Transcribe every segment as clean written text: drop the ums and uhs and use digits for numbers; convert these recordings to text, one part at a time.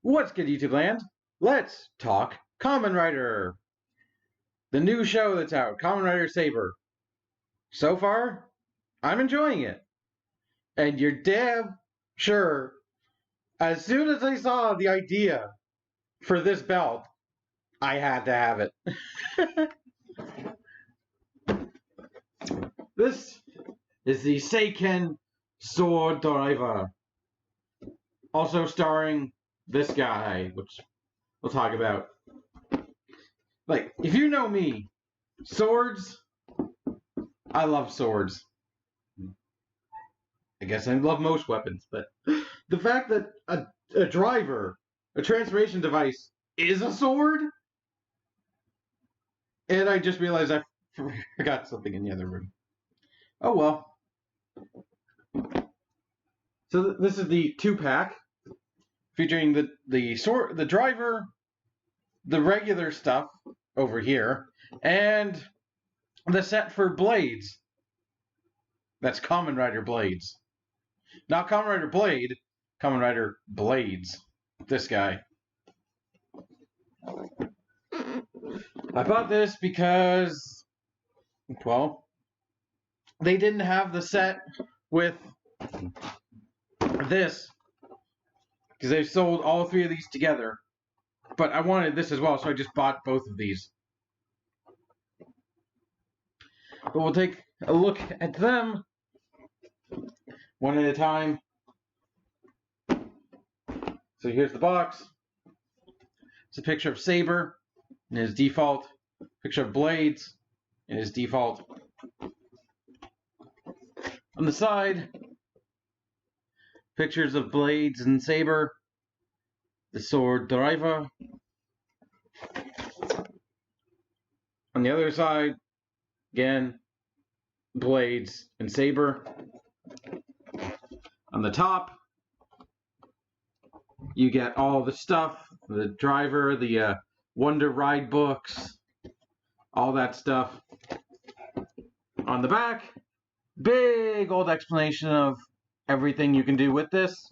What's good, YouTube land? Let's talk Kamen Rider. The new show that's out, Kamen Rider Saber. So far, I'm enjoying it. And you're damn sure, as soon as I saw the idea for this belt, I had to have it. This is the Seiken Swordriver. Also starring this guy, which we'll talk about. Like, if you know me, swords, I love swords. I guess I love most weapons, but the fact that a driver, a transformation device, is a sword, and I just realized I forgot something in the other room. Oh well. So this is the 2-pack featuring the sword, the driver, the regular stuff over here, and the set for blades. That's Kamen Rider Blades. Not Kamen Rider Blade, Kamen Rider Blades. This guy. I bought this because, well, they didn't have the set with this, because they've sold all 3 of these together. But I wanted this as well, so I just bought both of these. But we'll take a look at them one at a time. So here's the box. It's a picture of Saber in his default. Picture of Blades in his default. On the side, pictures of Blades and Saber. The Swordriver. On the other side, again, Blades and Saber. On the top, you get all the stuff, the driver, the Wonder Ride books, all that stuff. On the back, big old explanation of everything you can do with this.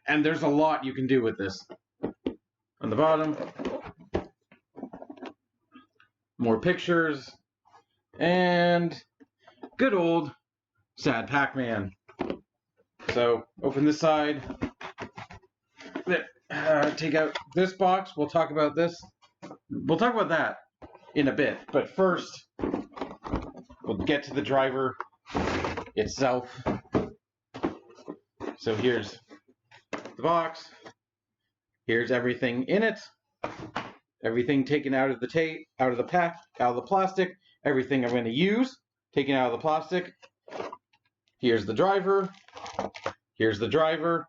And there's a lot you can do with this. On the bottom, more pictures, and good old sad Pac-Man. So, open this side, take out this box, we'll talk about this. We'll talk about that in a bit, but first, we'll get to the driver itself. So here's the box. Here's everything in it. Everything taken out of the tape, out of the pack, out of the plastic. Everything I'm going to use, taken out of the plastic. Here's the driver. Here's the driver.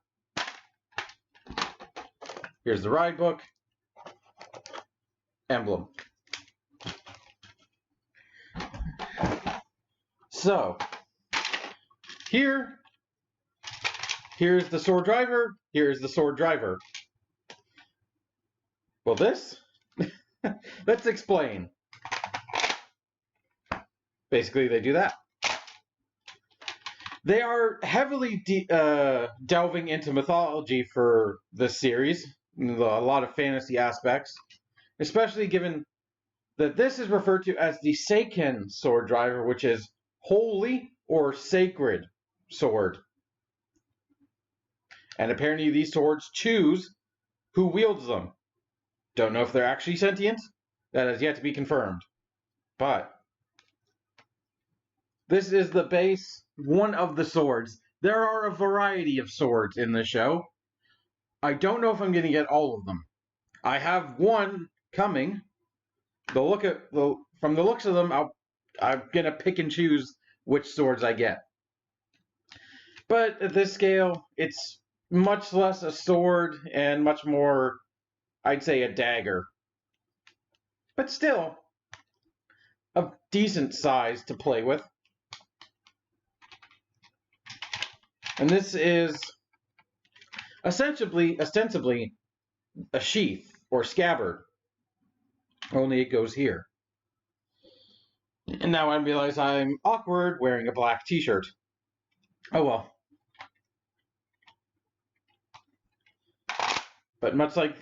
Here's the ride book. Emblem. So, here's the Swordriver. Here's the Swordriver. Well, this, let's explain. Basically, they do that. They are heavily delving into mythology for this series, a lot of fantasy aspects, especially given that this is referred to as the Seiken Swordriver, which is holy or sacred sword. And apparently these swords choose who wields them. Don't know if they're actually sentient. That has yet to be confirmed. But this is the base, one of the swords. There are a variety of swords in the show. I don't know if I'm going to get all of them. I have one coming. From the looks of them, I'm going to pick and choose which swords I get. But at this scale, it's much less a sword and much more, I'd say, a dagger. But still, a decent size to play with. And this is ostensibly a sheath or scabbard. Only it goes here. And now I realize I'm awkward wearing a black t-shirt. Oh well. But much like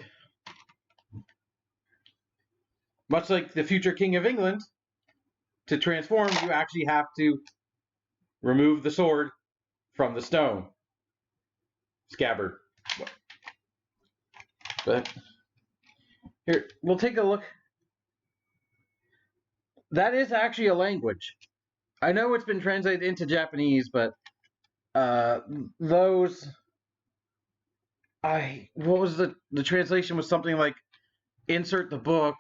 the future King of England, to transform, you actually have to remove the sword from the stone scabbard. But here, we'll take a look. That is actually a language. I know it's been translated into Japanese, but those... what was the translation was something like insert the book.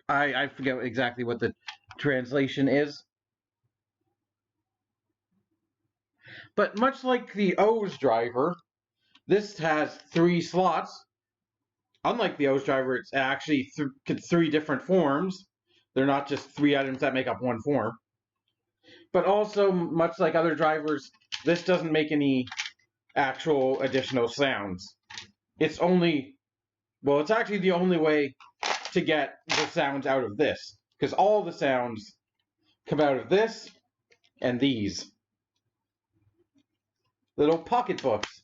I forget exactly what the translation is. But much like the O's driver, this has 3 slots. Unlike the O's driver, it's actually 3 different forms. They're not just 3 items that make up one form. But also, much like other drivers, this doesn't make any actual additional sounds. It's actually the only way to get the sounds out of this, because all the sounds come out of this and these little pocketbooks,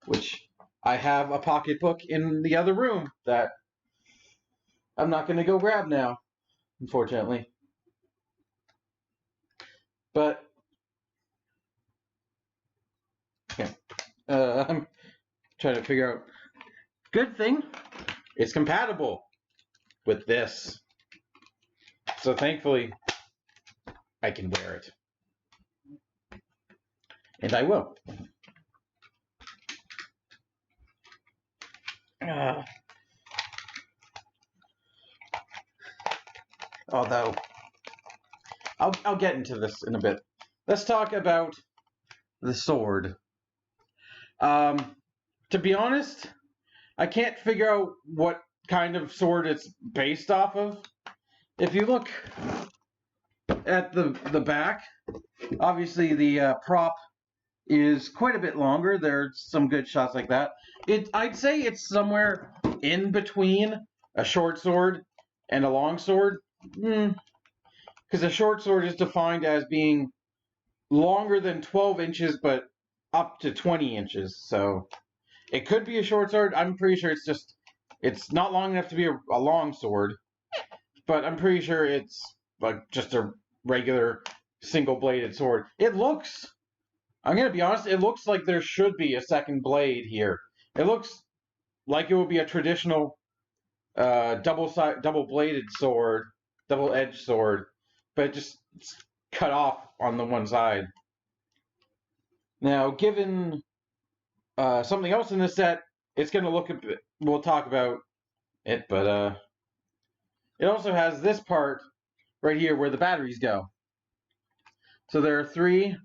which I have a pocketbook in the other room that I'm not going to go grab now, unfortunately. But yeah, I'm trying to figure out. Good thing it's compatible with this, so thankfully I can wear it, and I will. Although I'll get into this in a bit. Let's talk about the sword. To be honest, I can't figure out what kind of sword it's based off of. If you look at the back, obviously the prop is quite a bit longer. There's some good shots like that. I'd say it's somewhere in between a short sword and a long sword. Because a short sword is defined as being longer than 12 inches, but up to 20 inches. So it could be a short sword. I'm pretty sure it's not long enough to be a long sword, but I'm pretty sure it's like just a regular single-bladed sword. I'm going to be honest, it looks like there should be a second blade here. It looks like it would be a traditional double-bladed sword, double-edged sword, but it's cut off on the one side. Now, given something else in this set, it's going to look a bit... We'll talk about it, but it also has this part right here where the batteries go. So there are 3...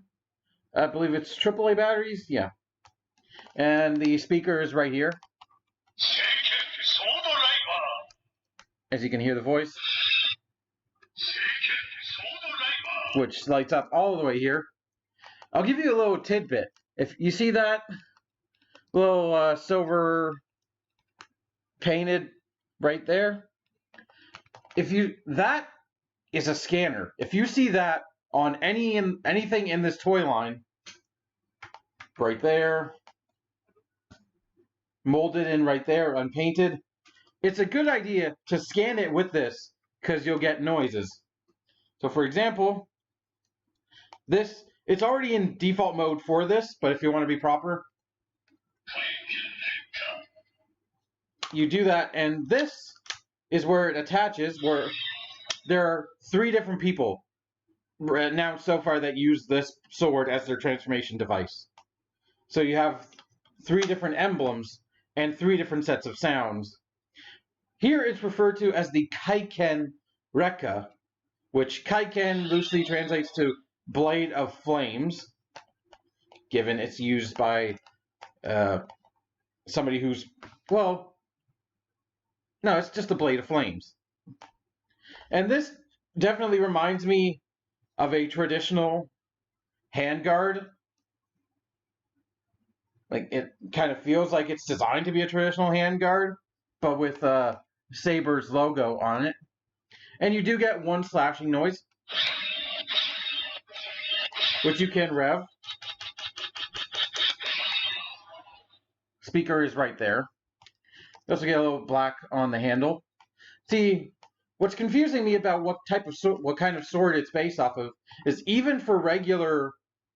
I believe it's AAA batteries, yeah. And the speaker is right here. As you can hear the voice, which lights up all the way here. I'll give you a little tidbit. If you see that little silver painted right there, that is a scanner. If you see that on anything in this toy line, right there, molded in right there, unpainted, it's a good idea to scan it with this, because you'll get noises. So for example, it's already in default mode for this, but if you want to be proper, you do that, and this is where it attaches, where there are 3 different people now so far that use this sword as their transformation device. So you have 3 different emblems and 3 different sets of sounds. Here it's referred to as the Kaiken Rekka, which Kaiken loosely translates to Blade of Flames, given it's used by somebody who's, well, no, it's just a Blade of Flames. And this definitely reminds me of a traditional handguard. Like, it kind of feels like it's designed to be a traditional handguard, but with Saber's logo on it. And you do get one slashing noise, which you can rev. Speaker is right there. You also get a little black on the handle. See, what's confusing me about what kind of sword it's based off of is even for regular,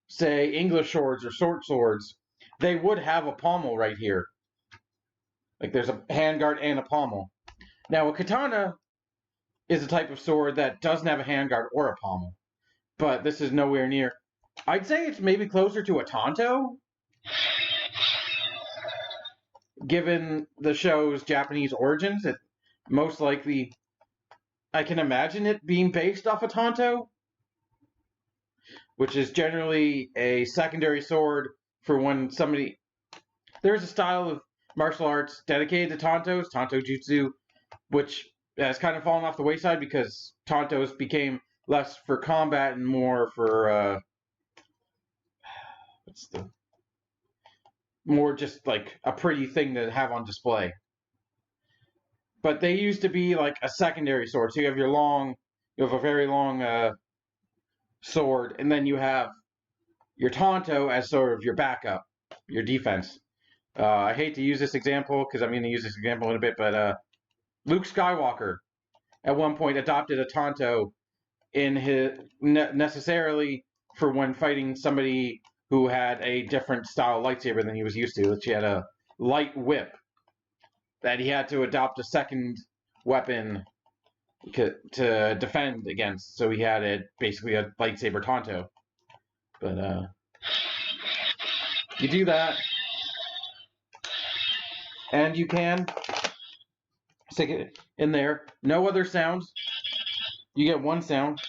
say, English swords or short swords, they would have a pommel right here. Like there's a handguard and a pommel. Now a katana is a type of sword that doesn't have a handguard or a pommel, but this is nowhere near. I'd say it's maybe closer to a tanto, given the show's Japanese origins. It most likely, I can imagine it being based off a tanto, which is generally a secondary sword for when somebody. There's a style of martial arts dedicated to tantos, tanto jutsu, which has kind of fallen off the wayside because tantos became less for combat and more for more just like a pretty thing to have on display. But they used to be like a secondary sword. So you have a very long sword, and then you have your tanto as sort of your backup, your defense. I hate to use this example because I'm going to use this example in a bit, but Luke Skywalker at one point adopted a tanto in his necessarily for when fighting somebody who had a different style lightsaber than he was used to. She had a light whip that he had to adopt a second weapon to defend against. So he had basically a lightsaber tanto. But you do that, and you can stick it in there. No other sounds. You get one sound.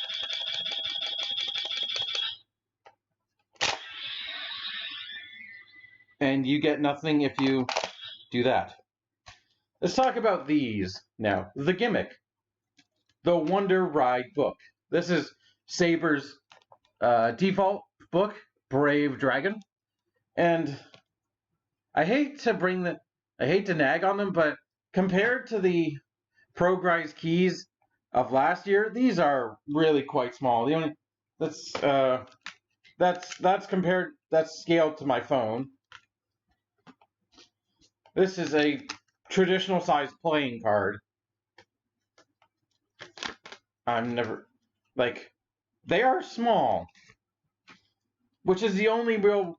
And you get nothing if you do that. Let's talk about these now. The gimmick. The Wonder Ride book. This is Saber's default book, Brave Dragon. And I hate to nag on them, but compared to the Progrise keys of last year, these are really quite small. The only that's scaled to my phone. This is a traditional size playing card. They are small, which is the only real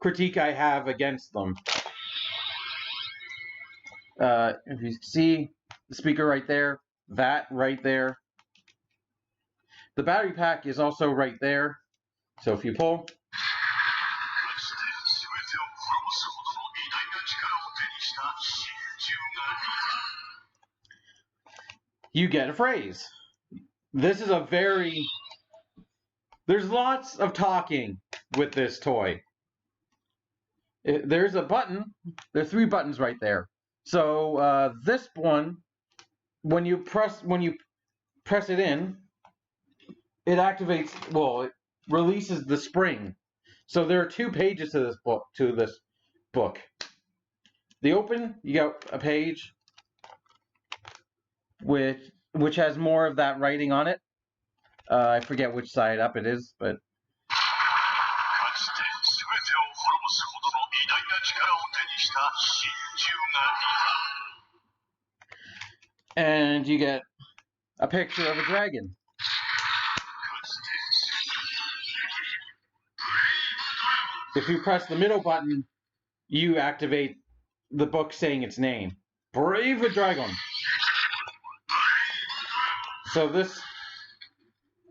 critique I have against them. If you see the speaker right there, that right there. The battery pack is also right there. So if you pull, you get a phrase. This is there's lots of talking with this toy. There's a button. There are 3 buttons right there. So this one, when you press it in, it activates. Well, it releases the spring. So there are 2 pages to this book. The open, you got a page which has more of that writing on it. I forget which side up it is, but and you get a picture of a dragon. If you press the middle button, you activate the book saying its name. Brave Dragon. So this,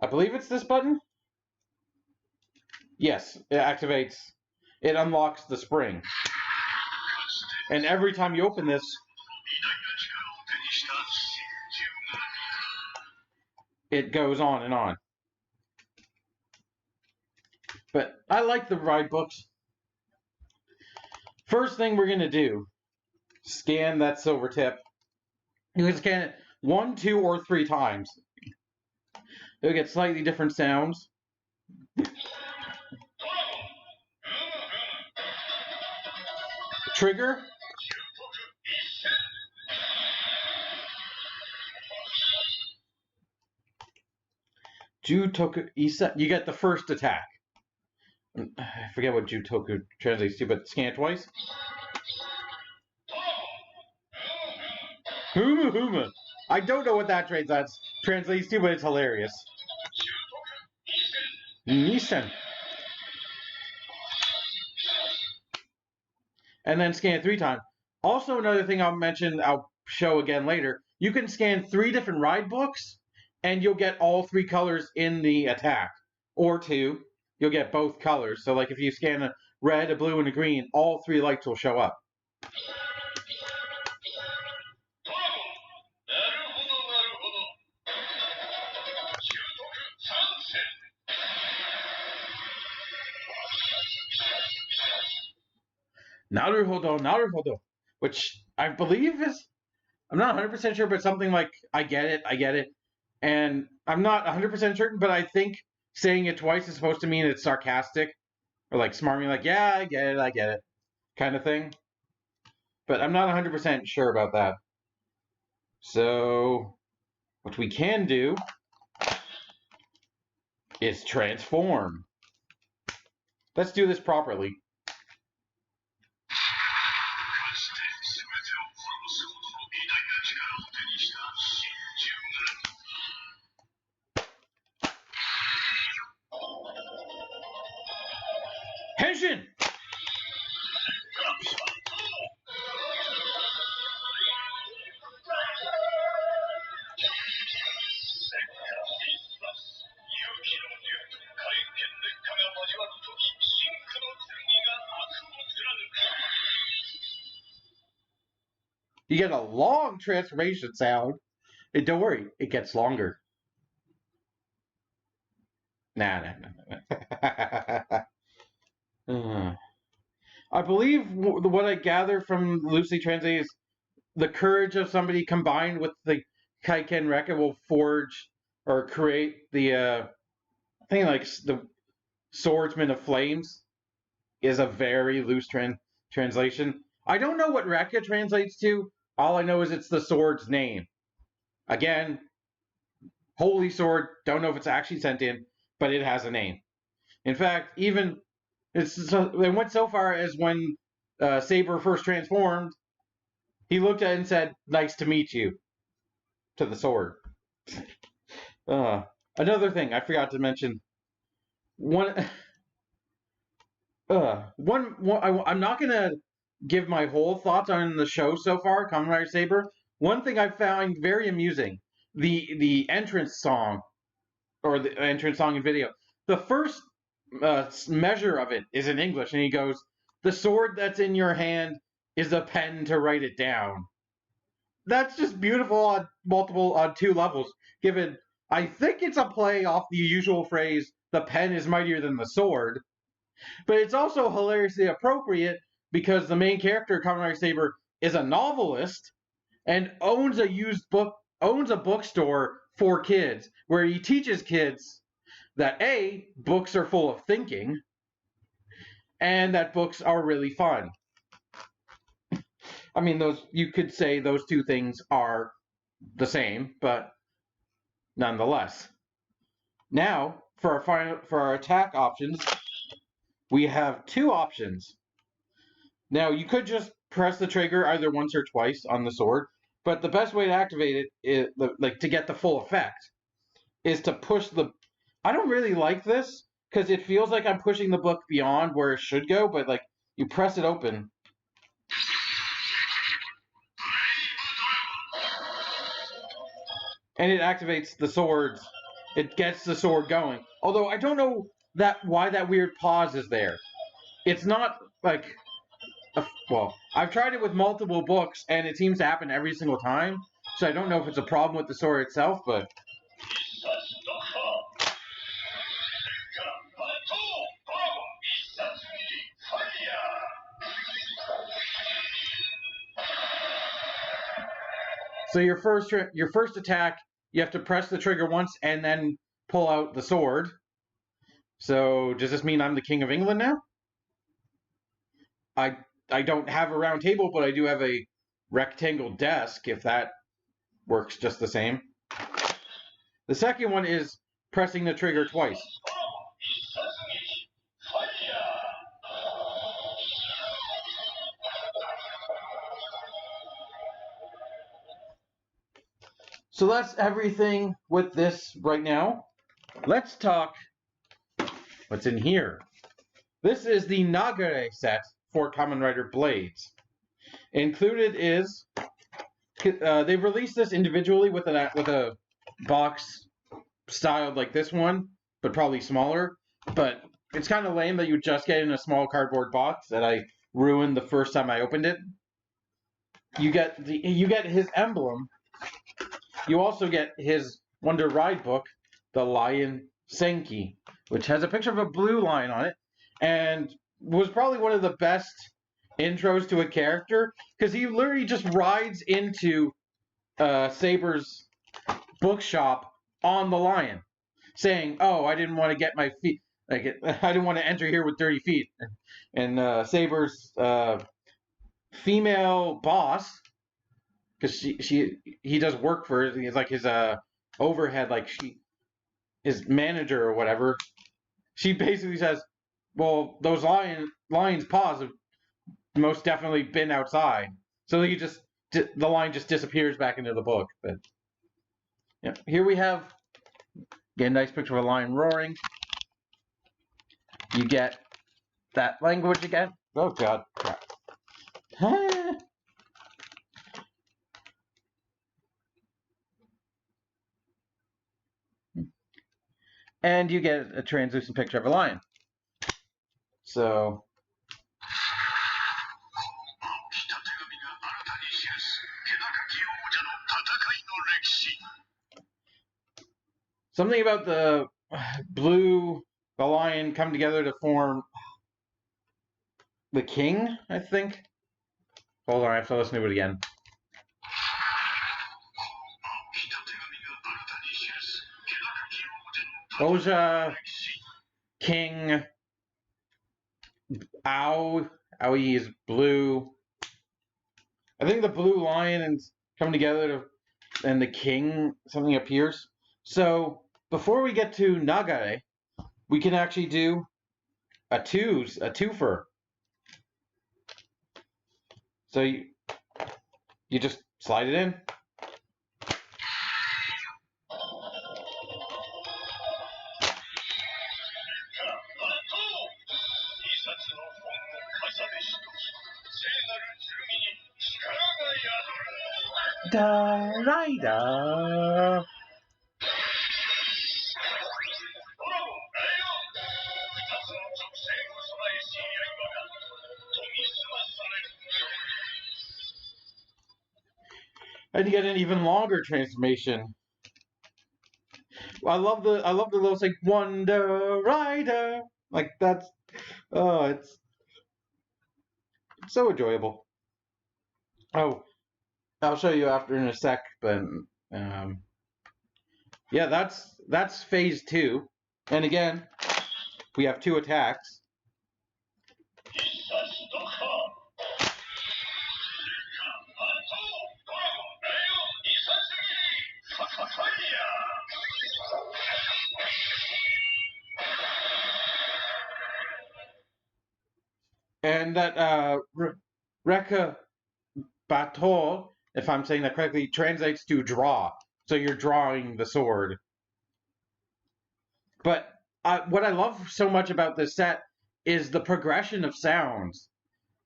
I believe it's this button? Yes, it activates, it unlocks the spring. And every time you open this, it goes on and on. But I like the ride books. First thing we're going to do, scan that silver tip. You can scan it 1, 2, or 3 times. You'll get slightly different sounds. Trigger. Jutoku Isa. You get the first attack. I forget what Jutoku translates to, but scan it twice. Huma Huma. I don't know what that translates to, but it's hilarious. Nisen. And then scan 3 times. Also, another thing I'll show again later. You can scan 3 different ride books, and you'll get all 3 colors in the attack. Or 2, you'll get both colors. So, like if you scan a red, a blue, and a green, all 3 lights will show up. Naruhodo, Naruhodo. Which I believe is, I'm not 100% sure, but something like, I get it. And I'm not 100% certain, but I think saying it twice is supposed to mean it's sarcastic. Or like smarmy, like, yeah, I get it. Kind of thing. But I'm not 100% sure about that. So, what we can do is transform. Let's do this properly. Henshin! You get a long transformation sound. And don't worry, it gets longer. Nah. I believe what I gather from loosely translated is the courage of somebody combined with the Kaiken Rekka will forge or create the I think like the Swordsman of Flames is a very loose translation. I don't know what Rekka translates to. All I know is it's the sword's name. Again, Holy Sword, don't know if it's actually sent in, but it has a name. In fact, even it went so far as when Saber first transformed, he looked at it and said, "Nice to meet you," to the sword. Another thing I forgot to mention. I'm not gonna give my whole thoughts on the show so far, Kamen Rider Saber. One thing I found very amusing: the entrance song, or the entrance song and video. The first measure of it is in English, and he goes, "The sword that's in your hand is a pen to write it down." That's just beautiful on 2 levels. Given, I think it's a play off the usual phrase, "The pen is mightier than the sword," but it's also hilariously appropriate because the main character, Kamen Rider Saber, is a novelist and owns a bookstore for kids where he teaches kids that books are full of thinking, and that books are really fun. I mean, you could say those 2 things are the same, but nonetheless. Now, for our attack options, we have 2 options. Now, you could just press the trigger either once or twice on the sword, but the best way to activate it, to get the full effect, is to push the... I don't really like this, because it feels like I'm pushing the book beyond where it should go, but, you press it open. And it activates the swords. It gets the sword going. Although, I don't know why that weird pause is there. It's not, well, I've tried it with multiple books, and it seems to happen every single time. So I don't know if it's a problem with the sword itself, but... So your first attack, you have to press the trigger once and then pull out the sword. So does this mean I'm the King of England now? I don't have a round table, but I do have a rectangle desk, if that works just the same. The second one is pressing the trigger twice. So that's everything with this right now. Let's talk what's in here. This is the Nagare set for Kamen Rider Blades. Included is they've released this individually with a box styled like this one, but probably smaller. But it's kind of lame that you just get in a small cardboard box that I ruined the first time I opened it. You get his emblem. You also get his Wonder Ride book, the Lion Senki, which has a picture of a blue lion on it, and was probably one of the best intros to a character, because he literally just rides into Saber's bookshop on the lion, saying, "Oh, I didn't want to get my feet, I didn't want to enter here with dirty feet." And Saber's female boss, because he does work for her, he's like his overhead, like his manager or whatever. She basically says, "Well, those lion's paws have most definitely been outside." So the line just disappears back into the book. But yeah, here we have a nice picture of a lion roaring. You get that language again. Oh god, crap. And you get a translucent picture of a lion. So something about the lion come together to form the king, I think. Hold on, I have to listen to it again. Oja, King, Aoi is blue. I think the blue lion come together and the king, something appears. So before we get to Nagare, we can actually do a twofer. So you just slide it in. Da rider. And you get an even longer transformation. I love the little like Wonder Rider. Like that's it's so enjoyable. Oh, I'll show you after in a sec, but yeah, that's phase 2. And again, we have 2 attacks. And that Rekka Batol, if I'm saying that correctly, translates to draw. So you're drawing the sword. But what I love so much about this set is the progression of sounds.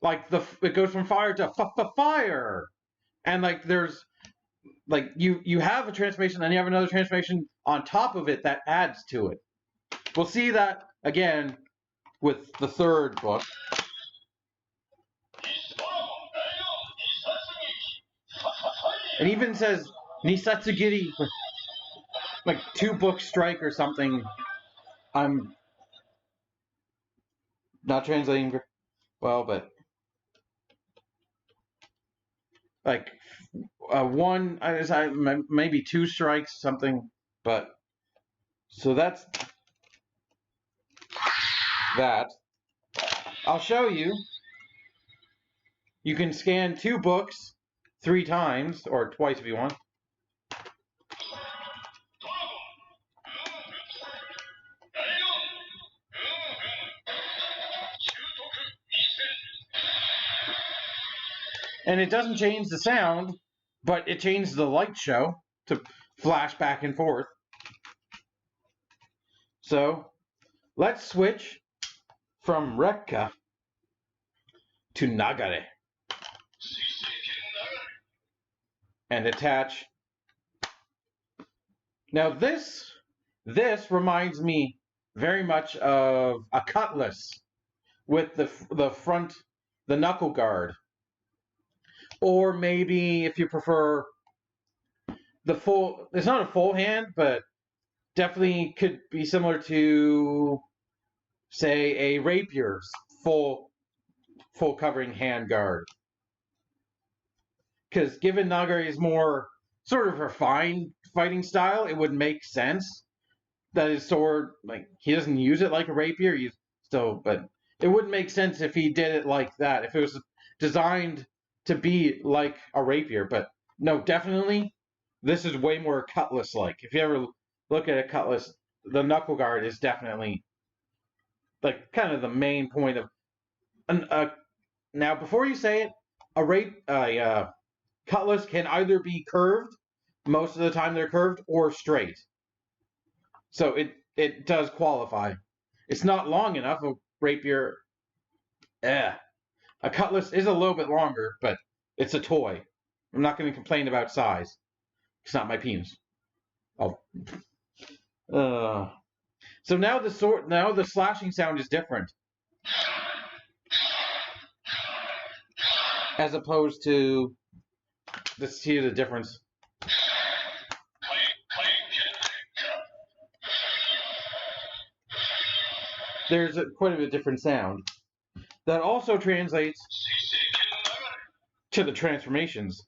Like it goes from fire to fire, and like there's like you have a transformation, and you have another transformation on top of it that adds to it. We'll see that again with the 3rd book. It even says Nisatsugiri, like 2-book strike or something. I'm not translating well, but like one, maybe 2 strikes, something. But so that's that. I'll show you. You can scan 2 books 3 times, or twice if you want. And it doesn't change the sound, but it changes the light show to flash back and forth. So let's switch from Rekka to Nagare and attach. Now this reminds me very much of a cutlass with the front, the knuckle guard, or maybe if you prefer the full. It's not a full hand, but definitely could be similar to, say, a rapier's full covering hand guard. Because given Nagare is more sort of refined fighting style, it would make sense that his sword, like, he doesn't use it like a rapier. But it wouldn't make sense if he did it like that. If it was designed to be like a rapier, but no, definitely, this is way more cutlass-like. If you ever look at a cutlass, the knuckle guard is definitely like kind of the main point of. Now, before you say it, a cutlass can either be curved, most of the time they're curved, or straight. So it does qualify. It's not long enough. A rapier, a cutlass is a little bit longer, but it's a toy. I'm not going to complain about size. It's not my penis. Oh. So now the slashing sound is different, as opposed to. Let's see the difference. There's quite a bit different sound. That also translates to the transformations.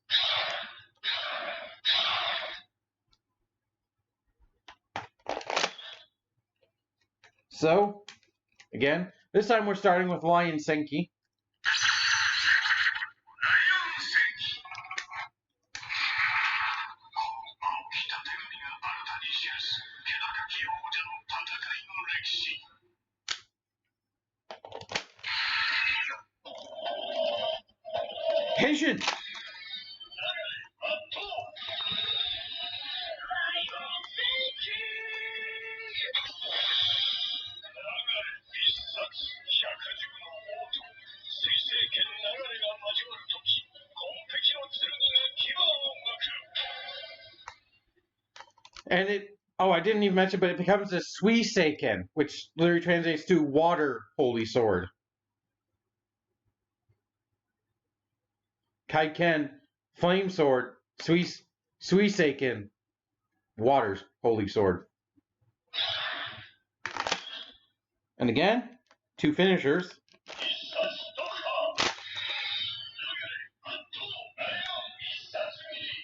So, again, this time we're starting with Lion Senki. Patient! And I didn't even mention, but it becomes a Suiseiken, which literally translates to water holy sword. Kaiken, flame sword, Suiseiken, water's holy sword. And again, two finishers.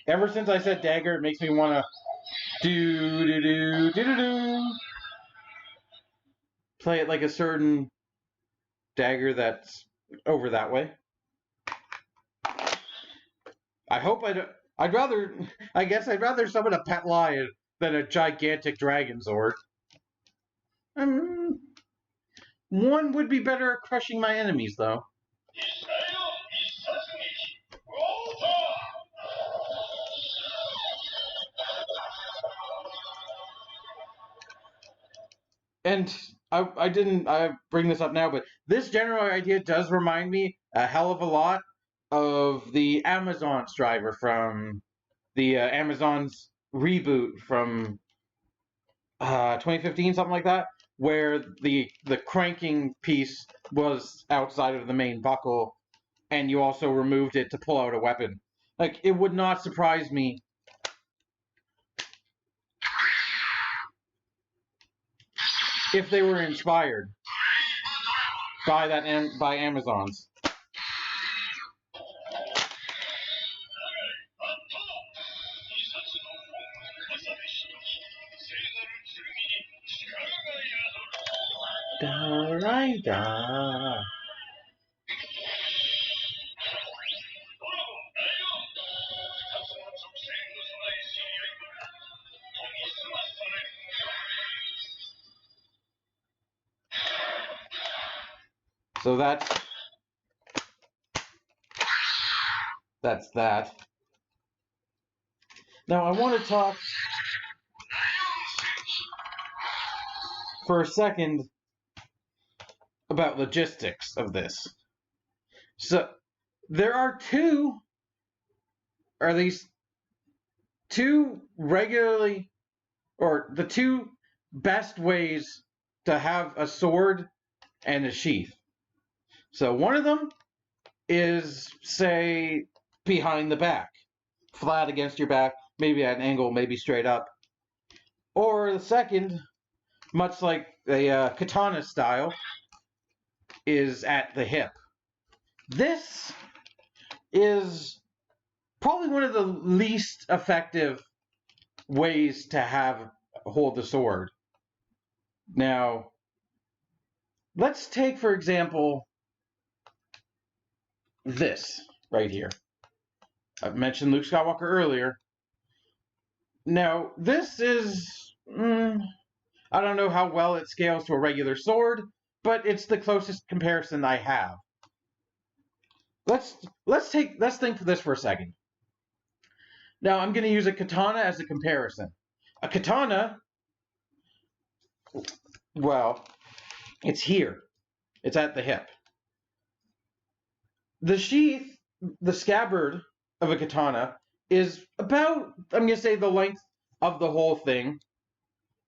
Ever since I said dagger, it makes me want to do play it like a certain dagger that's over that way. I hope I don't. I guess I'd rather summon a pet lion than a gigantic dragon sword. One would be better at crushing my enemies, though. And I bring this up now, but this general idea does remind me a hell of a lot of the Amazon driver from the Amazon's reboot from 2015, something like that, where the cranking piece was outside of the main buckle, and you also removed it to pull out a weapon. Like, it would not surprise me if they were inspired by by Amazon's. Da-ra-da. So that's that. Now I want to talk for a second about logistics of this. So there are two, or at least two regularly, or the two best ways to have a sword and a sheath. So one of them is, say, behind the back, flat against your back, maybe at an angle, maybe straight up. Or the second, much like a katana style, is at the hip. This is probably one of the least effective ways to hold the sword. Now, let's take, for example, this right here. I mentioned Luke Skywalker earlier. Now, this is, I don't know how well it scales to a regular sword, but it's the closest comparison I have. Let's think for this for a second. Now, I'm going to use a katana as a comparison. A katana, well, it's here. It's at the hip. The sheath, the scabbard of a katana, is about, I'm going to say, the length of the whole thing.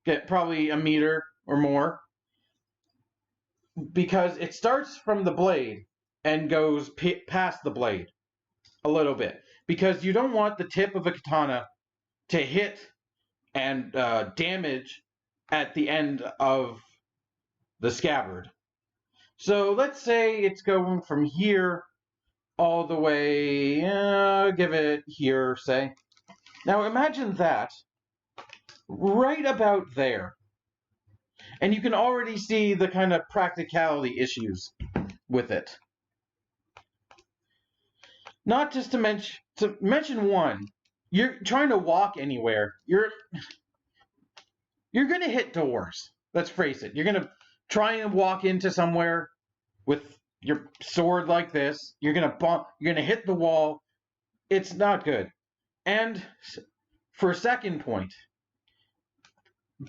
Get probably a meter or more. Because it starts from the blade and goes past the blade a little bit. Because you don't want the tip of a katana to hit and damage at the end of the scabbard. So let's say it's going from here all the way, give it here, say. Now imagine that right about there. And you can already see the kind of practicality issues with it. Not just to mention one, you're trying to walk anywhere. You're going to hit doors. Let's face it. You're going to try and walk into somewhere with your sword like this. You're going to hit the wall. It's not good. And for a second point,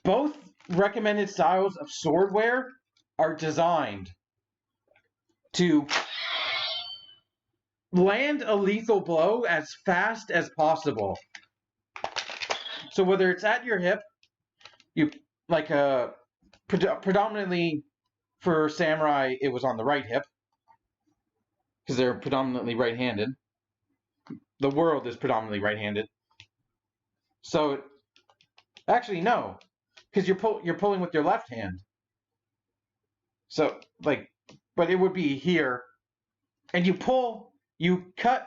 both recommended styles of swordwear are designed to land a lethal blow as fast as possible. So whether it's at your hip, you like predominantly for samurai, it was on the right hip because they're predominantly right-handed. The world is predominantly right-handed. So actually no, because you're pulling with your left hand. So but it would be here, and you pull, you cut,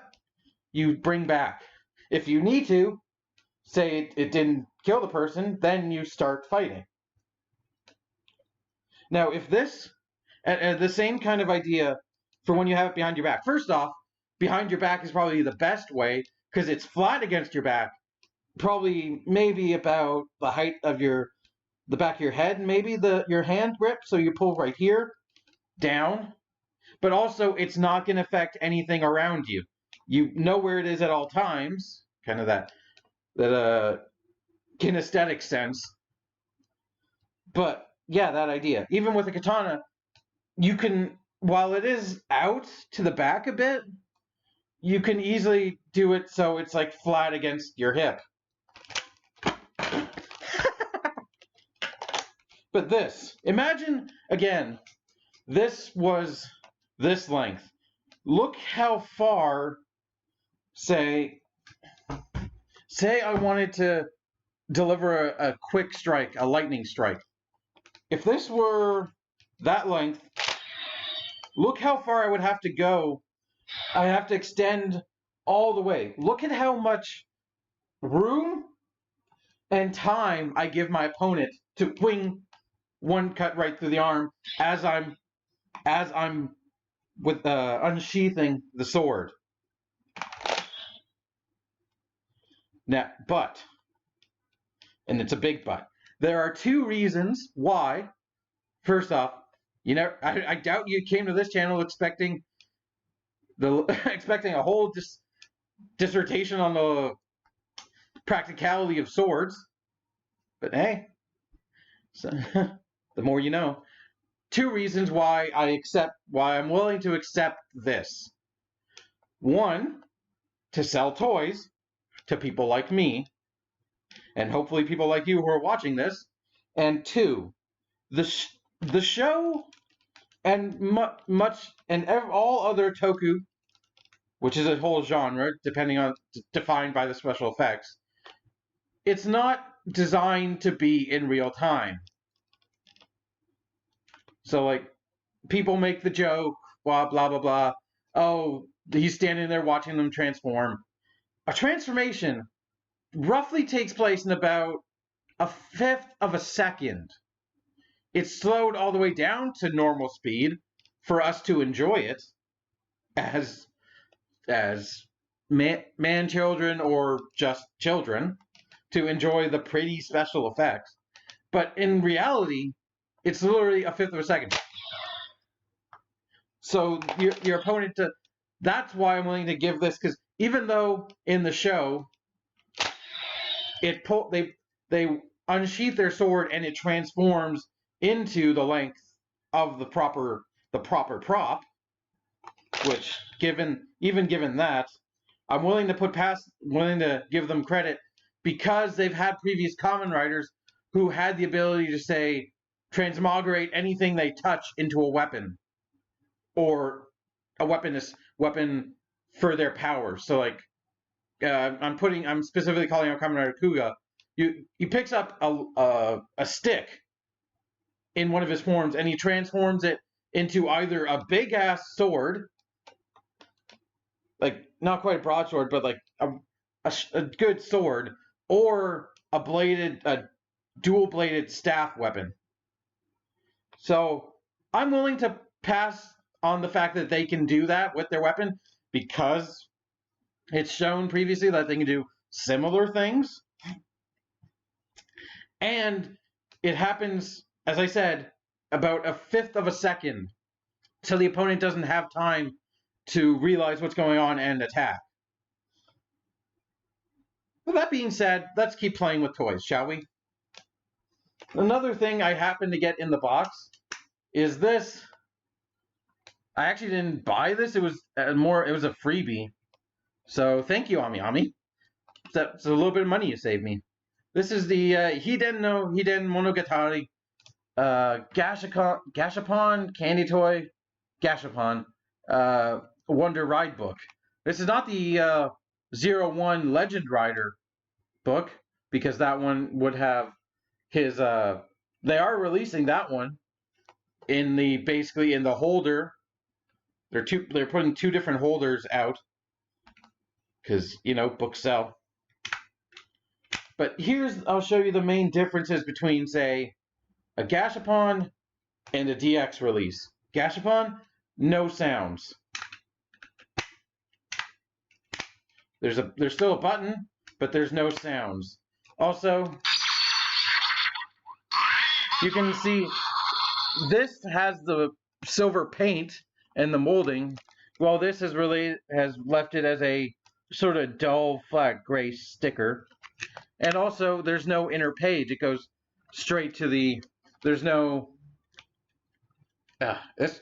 you bring back. If you need to, say it didn't kill the person, then you start fighting. Now, if this, the same kind of idea for when you have it behind your back. First off, behind your back is probably the best way because it's flat against your back, probably maybe about the height of the back of your head, maybe your hand grip. So you pull right here, down, but also it's not going to affect anything around you. You know where it is at all times, kind of that kinesthetic sense. But yeah, that idea. Even with a katana, you can, while it is out to the back a bit, you can easily do it so it's like flat against your hip. But this, imagine again, this was this length. Look how far, say I wanted to deliver a quick strike, a lightning strike. If this were that length, look how far I would have to go. I have to extend all the way. Look at how much room and time I give my opponent to wing one cut right through the arm as I'm with unsheathing the sword. Now, but, and it's a big but, there are two reasons why. First off, I doubt you came to this channel expecting a whole dissertation on practicality of swords. But hey, so, the more you know. 2 reasons why I'm willing to accept this. 1, to sell toys to people like me, and hopefully people like you who are watching this. And 2, the show and all other toku, which is a whole genre, defined by the special effects, it's not designed to be in real time. So, like, people make the joke, blah, blah, blah, blah. Oh, he's standing there watching them transform. A transformation roughly takes place in about 1/5 of a second. It's slowed all the way down to normal speed for us to enjoy it as man children or just children, to enjoy the pretty special effects. But in reality, it's literally 1/5 of a second. So your opponent, that's why I'm willing to give this, because even though in the show they unsheath their sword and it transforms into the length of the proper prop, which given that, I'm willing to give them credit, because they've had previous common writers who had the ability to say transmograte anything they touch into a weapon, or a weapon for their power. So, like, I'm specifically calling out Kamen Rider Kuga. He picks up a stick in one of his forms, and he transforms it into either a big ass sword, like not quite a broadsword, but like a good sword, or a dual bladed staff weapon. So I'm willing to pass on the fact that they can do that with their weapon, because it's shown previously that they can do similar things. And it happens, as I said, about 1/5 of a second, so the opponent doesn't have time to realize what's going on and attack. With that being said, let's keep playing with toys, shall we? Another thing I happened to get in the box is this. I actually didn't buy this. It was a freebie. So thank you, Ami. That's a little bit of money you saved me. This is the Hiden Monogatari Gashapon Candy Toy Gashapon Wonder Ride book. This is not the 01 Legend Rider book, because that one would have his they are releasing that one in the holder. They're putting 2 different holders out, because books sell. But I'll show you the main differences between, say, a Gashapon and a DX release. Gashapon, no sounds. There's still a button, but there's no sounds. Also, you can see this has the silver paint and the molding, while this has left it as a sort of dull, flat gray sticker. And also, there's no inner page. It goes straight to there's no this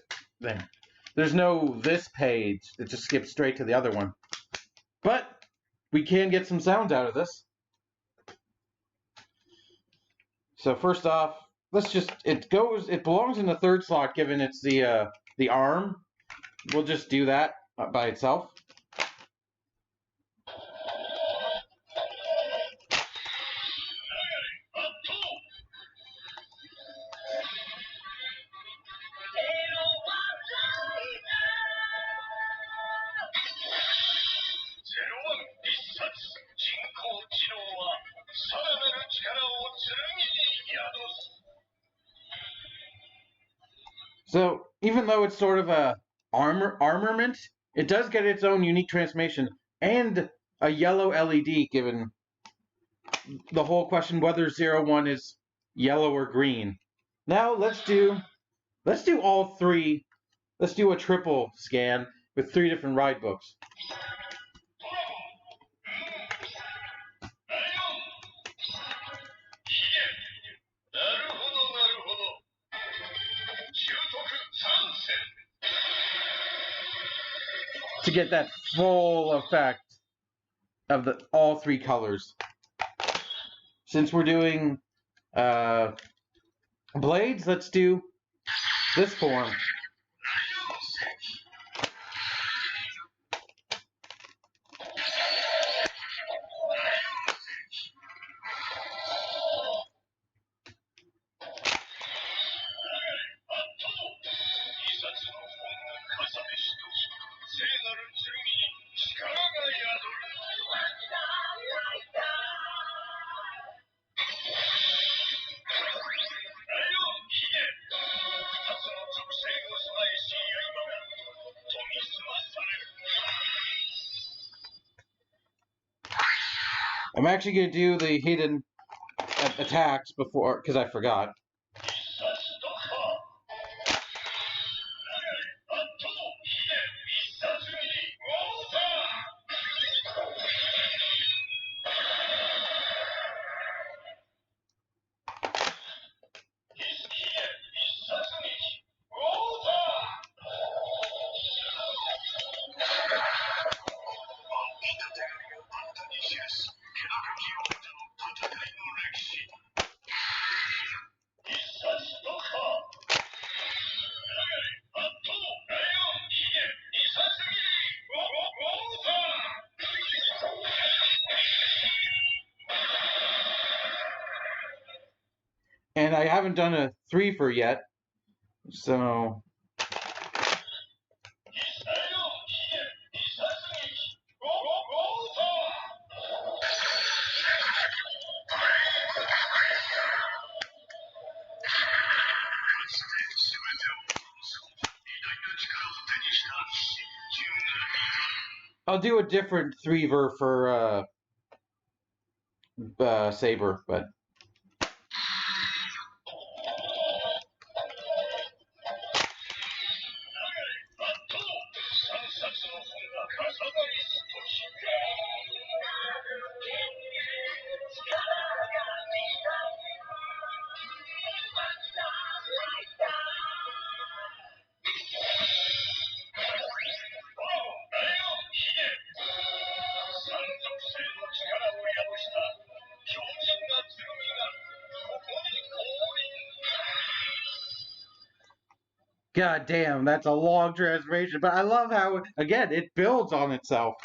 page. It just skips straight to the other one. But we can get some sounds out of this. So first off, it belongs in the 3rd slot, given it's the arm. We'll just do that by itself. So even though it's sort of a armament, it does get its own unique transformation and a yellow LED, given the whole question whether 01 is yellow or green. Now let's do all 3. Let's do a triple scan with 3 different ride books. to get that full effect of all three colors. Since we're doing blades, let's do this form. I'm actually going to do the hidden attacks before, because I forgot. And I haven't done a 3-for yet, so... I'll do a different 3-ver for Saber, but... God damn, that's a long transformation, but I love how, again, it builds on itself.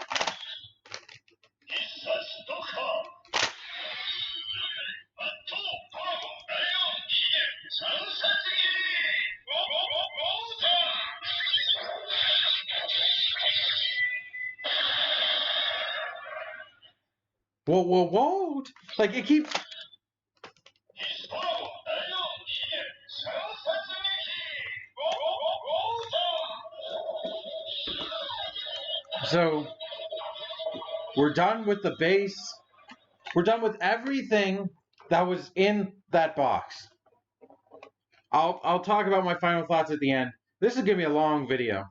Whoa. Like, it keeps... So, we're done with the base. We're done with everything that was in that box. I'll talk about my final thoughts at the end. This is going to be a long video.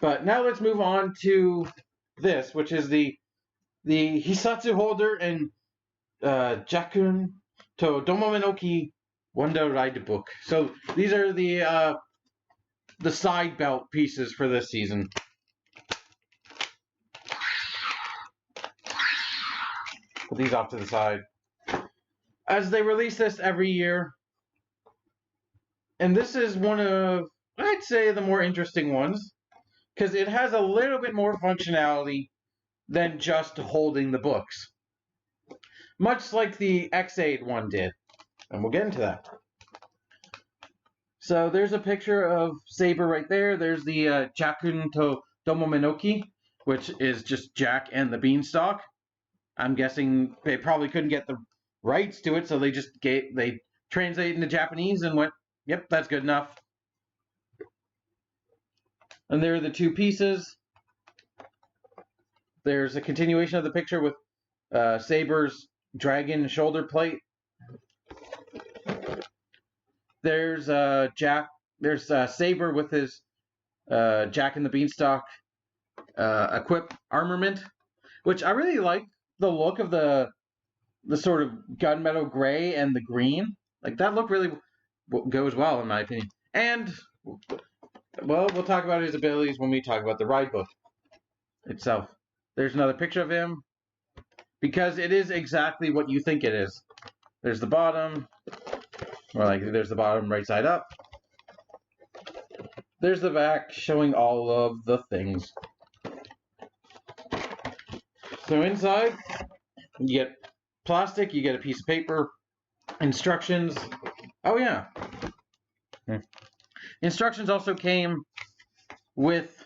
But now let's move on to this, which is the Hissasuholder and Jakun to Domomenoki Wonder Ride book. So these are the side belt pieces for this season. Put these off to the side. As they release this every year, and this is one of, I'd say, the more interesting ones, because it has a little bit more functionality than just holding the books. Much like the X-Aid one did. And we'll get into that. So there's a picture of Saber right there. There's the Jakun to Domomenoki, which is just Jack and the Beanstalk. I'm guessing they probably couldn't get the rights to it, so they just they translated into Japanese and went, yep, that's good enough. And there are the two pieces. There's a continuation of the picture with Saber's dragon shoulder plate. There's Jack. There's Saber with his Jack and the Beanstalk equip armament, which I really like the look of the sort of gunmetal gray and the green. Like, that look really goes well in my opinion. And Well, we'll talk about his abilities when we talk about the ride book itself. There's another picture of him, because it is exactly what you think it is. There's the bottom, or like there's the bottom right side up. There's the back showing all of the things. So inside, you get plastic, you get a piece of paper, instructions. Oh yeah. Instructions also came with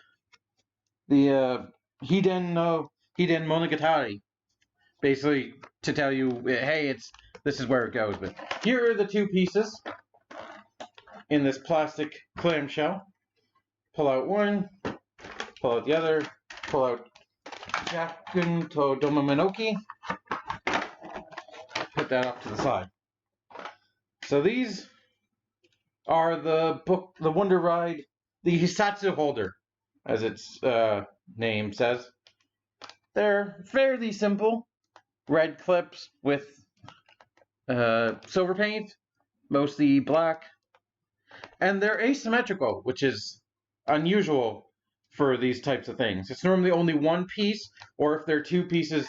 the Hiden Monogatari. Basically to tell you, hey, this is where it goes. But here are the two pieces in this plastic clamshell. Pull out one, pull out the other, pull out Jakun to Domamenoki. Put that off to the side. So these are the Wonder Ride, the Hissasuholder, as its name says. They're fairly simple. Red clips with silver paint, mostly black. And they're asymmetrical, which is unusual for these types of things. It's normally only one piece, or if they're two pieces,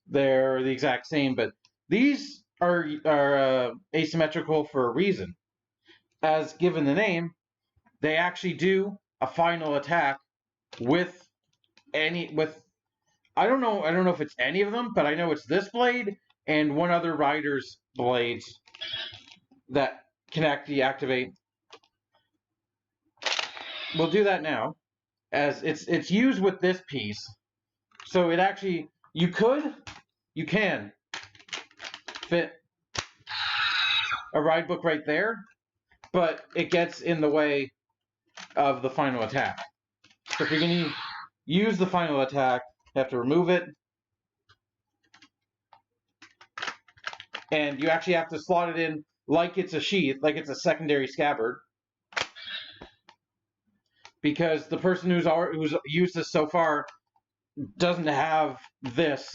they're the exact same. But these are asymmetrical for a reason. As given the name, they actually do a final attack with I don't know if it's any of them, but I know it's this blade and one other rider's blades that can actually activate. We'll do that now, as it's used with this piece. So it actually, you can fit a ride book right there, but it gets in the way of the final attack. So if you're going to use the final attack, you have to remove it. And you actually have to slot it in like it's a sheath, like it's a secondary scabbard. Because the person who's used this so far doesn't have this.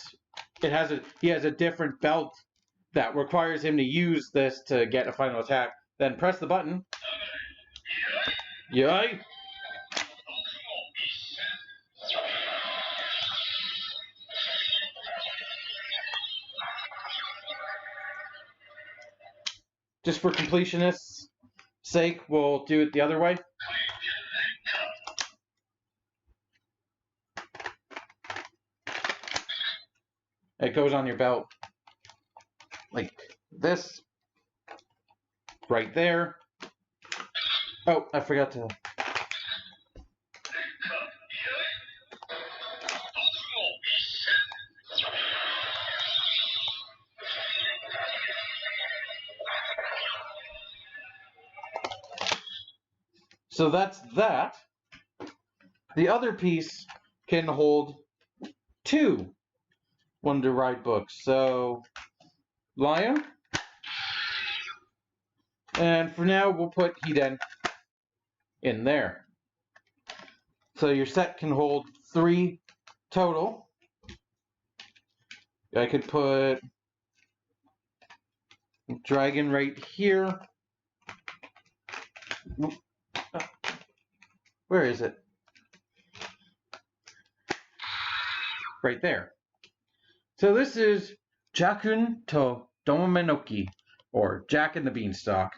He has a different belt that requires him to use this to get a final attack. Then press the button. Yay! Just for completionists' sake, we'll do it the other way. It goes on your belt like this, right there. Oh, I forgot to. So that's that. The other piece can hold two Wonder Ride books. So, Lion. And for now, we'll put Hiden in there. So your set can hold 3 total. I could put Dragon right here. Where is it? Right there. So this is Jakun to Domamenoki, or Jack and the Beanstalk.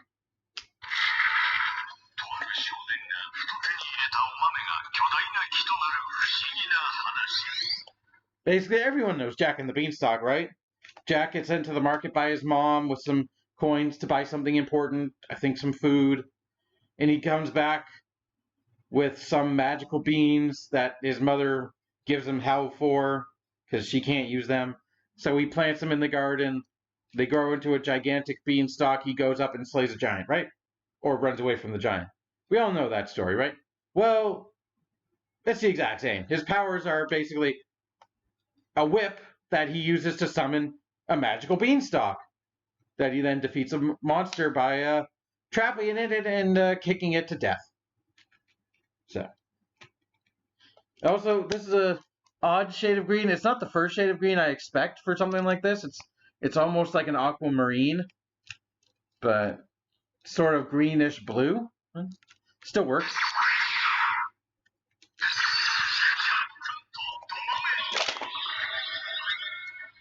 Basically, everyone knows Jack and the Beanstalk, right? Jack gets sent to the market by his mom with some coins to buy something important, I think some food, and he comes back with some magical beans that his mother gives him hell for because she can't use them. So he plants them in the garden. They grow into a gigantic beanstalk. He goes up and slays a giant, right? Or runs away from the giant. We all know that story, right? Well, it's the exact same. His powers are basically a whip that he uses to summon a magical beanstalk that he then defeats a monster by trapping it and kicking it to death. So, also, this is a odd shade of green. It's not the first shade of green I expect for something like this. It's almost like an aquamarine, but sort of greenish blue. Still works.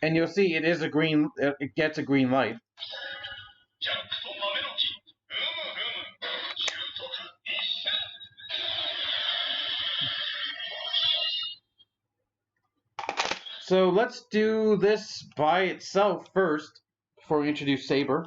And you'll see it is a green, it gets a green light. So let's do this by itself first, before we introduce Saber.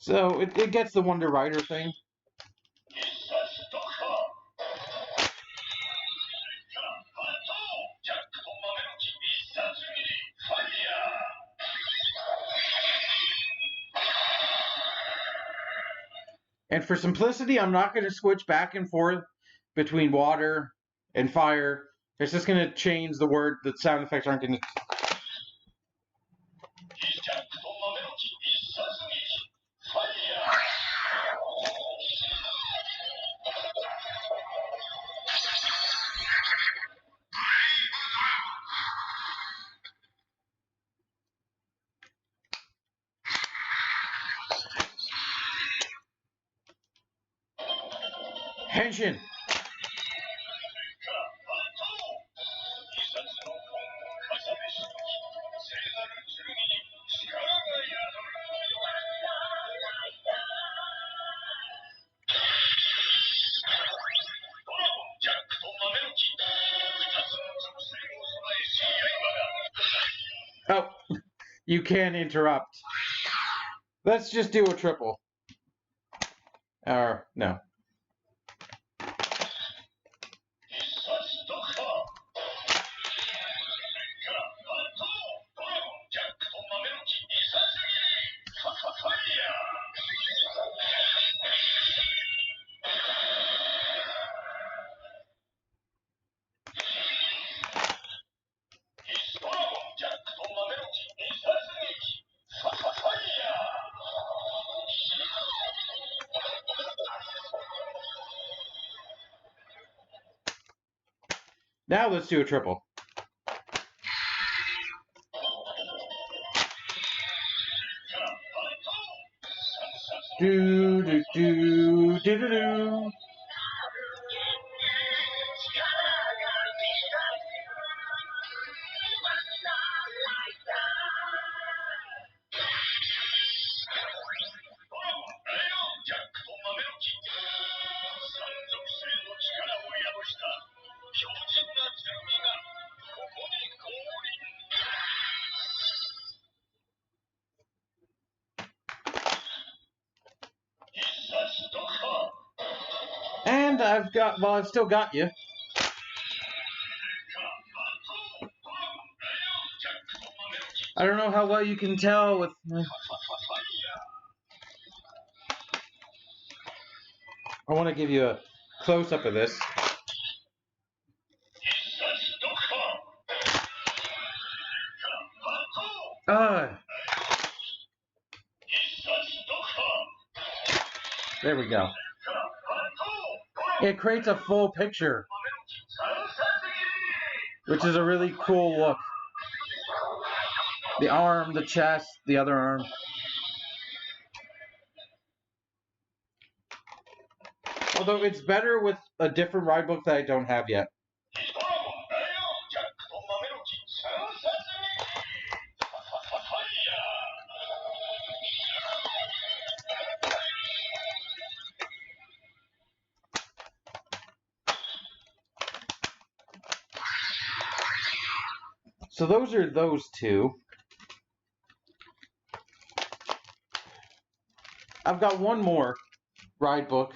So it gets the Wonder Rider thing. And for simplicity, I'm not going to switch back and forth between water and fire. It's just going to change the word. The sound effects aren't going to... Henshin! Oh, you can interrupt. Let's just do a triple. Or, no. Now let's do a triple. Do do do do do do. And I've got, well, I've still got you. I don't know how well you can tell with... I want to give you a close-up of this. There we go. It creates a full picture, which is a really cool look. The arm, the chest, the other arm. Although it's better with a different ride book that I don't have yet. So those are those two. I've got one more ride book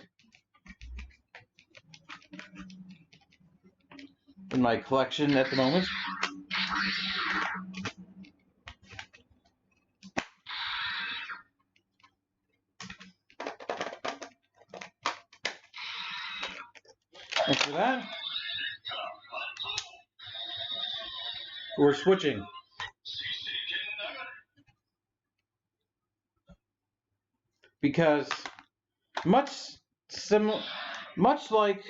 in my collection at the moment. And for that, we're switching. Because much like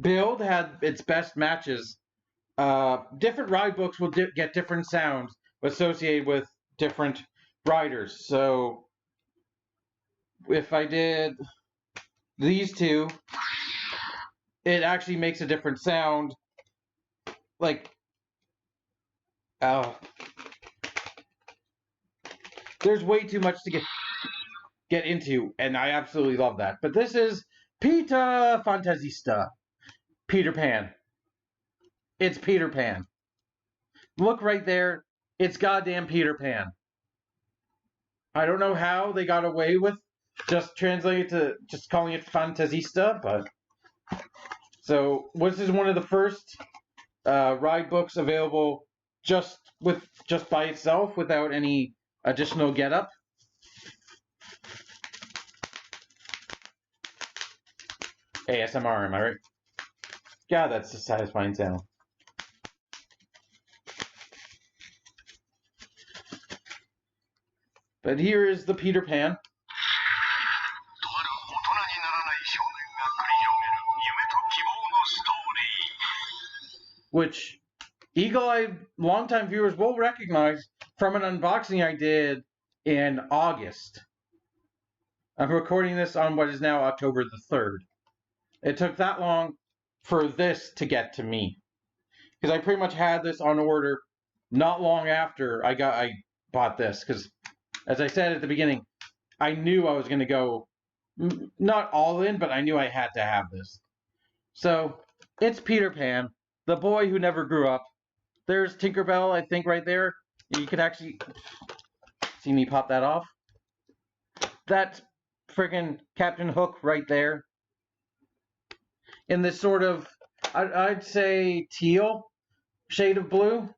build had its best matches. Different ride books will get different sounds associated with different riders. So if I did these two, it actually makes a different sound. Like, there's way too much to get into, and I absolutely love that. But this is Peter Fantasista. Peter Pan. It's Peter Pan. Look right there. It's goddamn Peter Pan. I don't know how they got away with just translating it to just calling it Fantasista, but so this is one of the first ride books available just by itself without any additional getup. ASMR, am I right? God, that's a satisfying sound. But here is the Peter Pan. Which eagle-eyed longtime viewers will recognize from an unboxing I did in August. I'm recording this on what is now October the 3rd. It took that long for this to get to me. Because I pretty much had this on order not long after I bought this. Because, as I said at the beginning, I knew I was going to go, not all in, but I knew I had to have this. So, it's Peter Pan, the boy who never grew up. There's Tinkerbell, I think, right there. You can actually see me pop that off. That's friggin' Captain Hook right there. In this sort of, I'd say, teal shade of blue.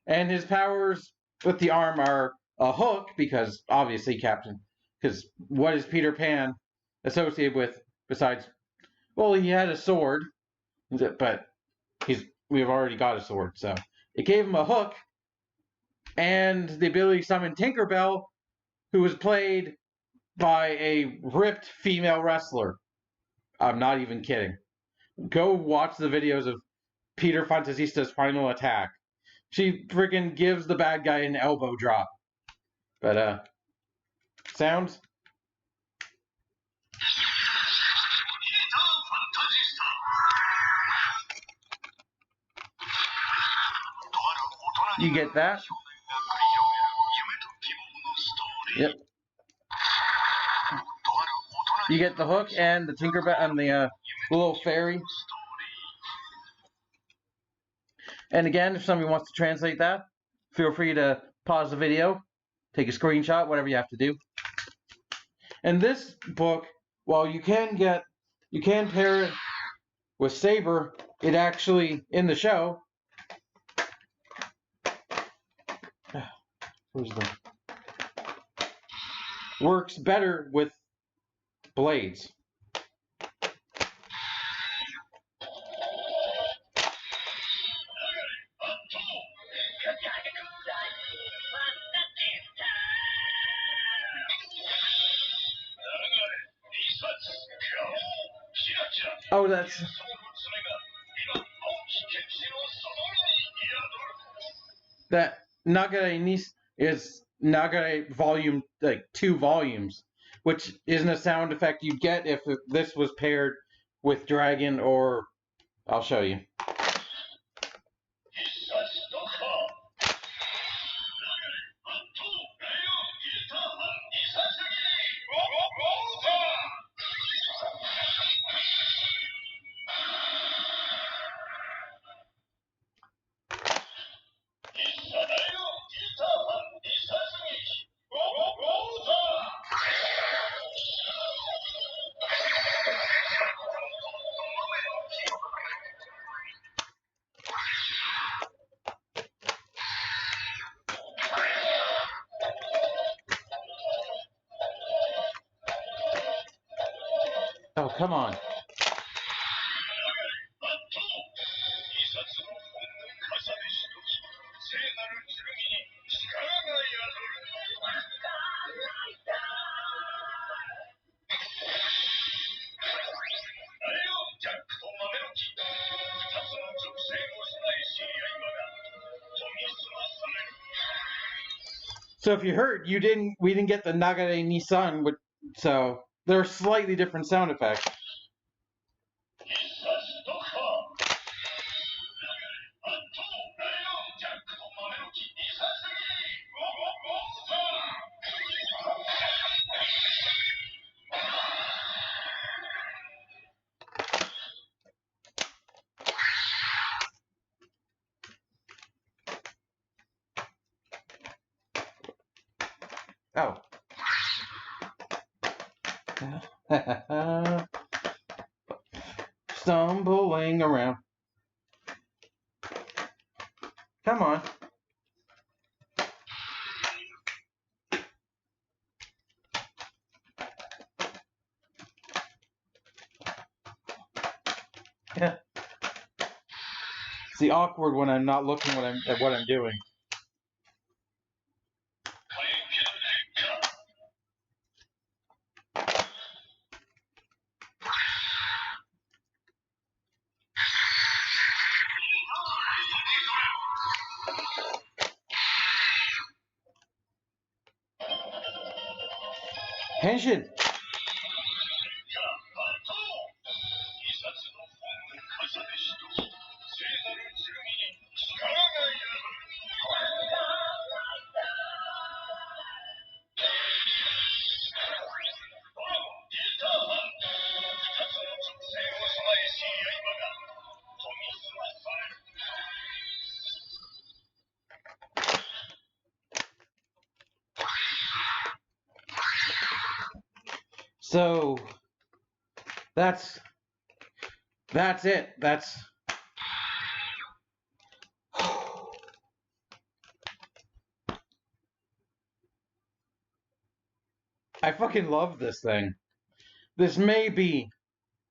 And his powers with the arm are a hook, because obviously because what is Peter Pan associated with besides, well, he had a sword, but we've already got a sword, so it gave him a hook and the ability to summon Tinkerbell, who was played by a ripped female wrestler. I'm not even kidding. Go watch the videos of Peter Fantasista's final attack. She freaking gives the bad guy an elbow drop. But, sounds? You get that? Yep. You get the hook and the Tinkerbell and the little fairy. And again, if somebody wants to translate that, feel free to pause the video, take a screenshot, whatever you have to do. And this book, while you can pair it with Saber, it actually, in the show, works better with blades. Oh, that's... That Nagare is Nagare volume, like 2 volumes, which isn't a sound effect you'd get if this was paired with Dragon or... I'll show you. Oh, come on. So if you heard, we didn't get the Nagare Nissan, so there are slightly different sound effects. Oh. Stumbling around. Come on. Yeah. It's the awkward when I'm not looking at what I'm doing. Henshin! So that's it. I fucking love this thing. This may be,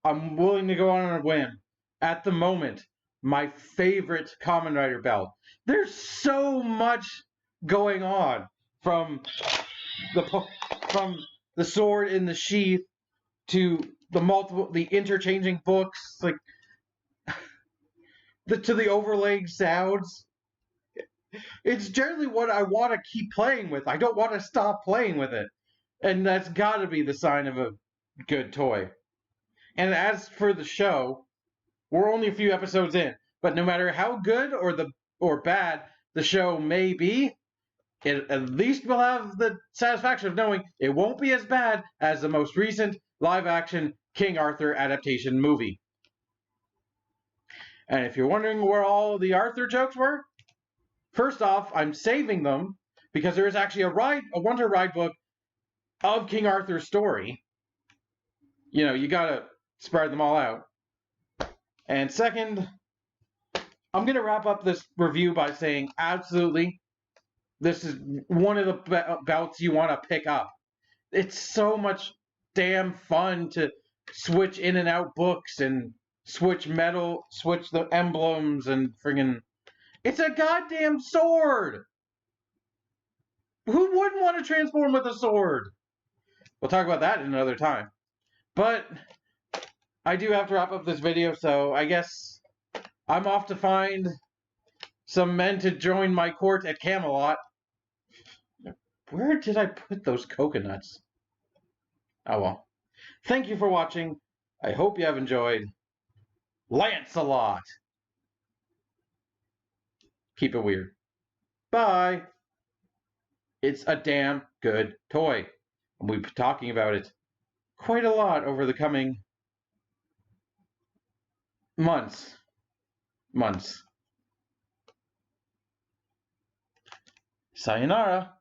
I'm willing to go on a whim, at the moment, my favorite Kamen Rider belt. There's so much going on from the sword in the sheath to the interchanging books, like to the overlaying sounds. It's generally what I want to keep playing with. I don't want to stop playing with it. And that's got to be the sign of a good toy. And as for the show, we're only a few episodes in, but no matter how good or bad the show may be, it at least will have the satisfaction of knowing it won't be as bad as the most recent live-action King Arthur adaptation movie. And if you're wondering where all the Arthur jokes were, first off, I'm saving them because there is actually a Wonder Ride book of King Arthur's story. You know, you gotta spread them all out. And second, I'm gonna wrap up this review by saying absolutely, this is one of the belts you want to pick up. It's so much damn fun to switch in and out books and switch the emblems and friggin'. It's a goddamn sword! Who wouldn't want to transform with a sword? We'll talk about that in another time. But I do have to wrap up this video, so I guess I'm off to find some men to join my court at Camelot. Where did I put those coconuts? Oh well. Thank you for watching. I hope you have enjoyed. Lancelot! Keep it weird. Bye! It's a damn good toy. And we'll be talking about it quite a lot over the coming months. Sayonara.